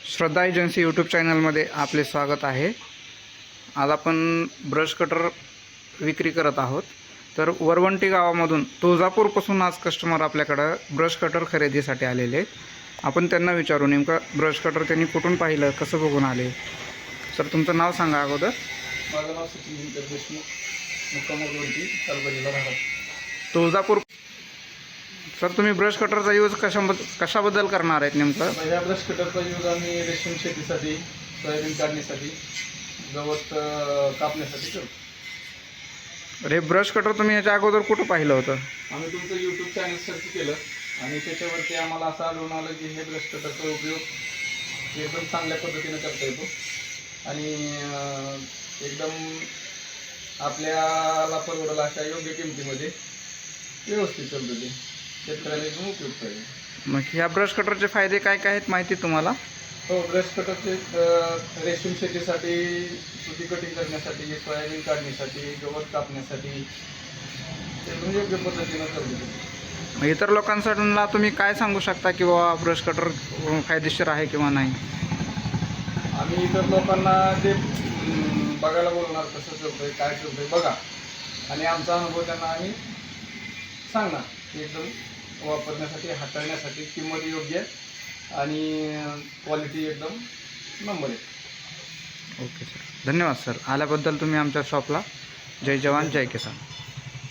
श्रद्धा agency YouTube चॅनलमध्ये आपले स्वागत आहे। आज आपण ब्रश कटर विक्री करत आहोत। तर वरवंटी गावामधून तुळजापूरपासून आज कस्टमर आपल्याकडे ब्रश कटर खरेदीसाठी आलेले आहेत। आपण त्यांना विचारू नेमका ब्रश कटर त्यांनी कुठून पाहिलं, कसं बघून आले। सर, तुमचं नाव सांगा अगोदर। माझं नाव सचिन देशमुख, मुक्काम वरवंटी, तालुका जिल्हा धाराशिव, तुळजापूर। सर, तुम्ही ब्रश कटरचा यूज कशाबद्दल करणार आहेत नेमकं? ह्या ब्रश कटरचा यूज आम्ही रेशीम शेतीसाठी, सोयाबीन काढण्यासाठी, गवत कापण्यासाठी करतो। हे ब्रश कटर तुम्ही याच्या अगोदर कुठं पाहिलं होतं? आम्ही तुमचं यूट्यूब चॅनल सर्च केलं आणि त्याच्यावरती आम्हाला असं आढळून आलं की हे ब्रश कटरचा उपयोग एकदम चांगल्या पद्धतीने करता येतो आणि एकदम आपल्याला परवडेल अशा योग्य किमतीमध्ये व्यवस्थित चालतं ते शेतकऱ्याला एकदम उपयुक्त आहे। मग ह्या ब्रश कटरचे फायदे काय काय आहेत माहिती तुम्हाला? हो, ब्रश कटरचे रेशीम शेतीसाठी, सुती कटिंग करण्यासाठी, सोयाबीन काढण्यासाठी, गवत कापण्यासाठी एकदम योग्य पद्धतीनं चालतं। मग इतर लोकांसाठी तुम्ही काय सांगू शकता की बाबा ब्रश कटर फायदेशीर आहे किंवा नाही? आम्ही इतर लोकांना ते बघायला बोलणार, कसं चालतंय, काय चालतंय बघा आणि आमचा अनुभव त्यांना आम्ही सांगणार की एकदम वापरण्यासाठी, हाताळण्यासाठी किंमत योग्य आणि क्वालिटी एकदम नंबर 1। ओके सर, धन्यवाद सर। आल्याबद्दल तुम्ही आमच्या शॉपला। जय जवान जय किसान।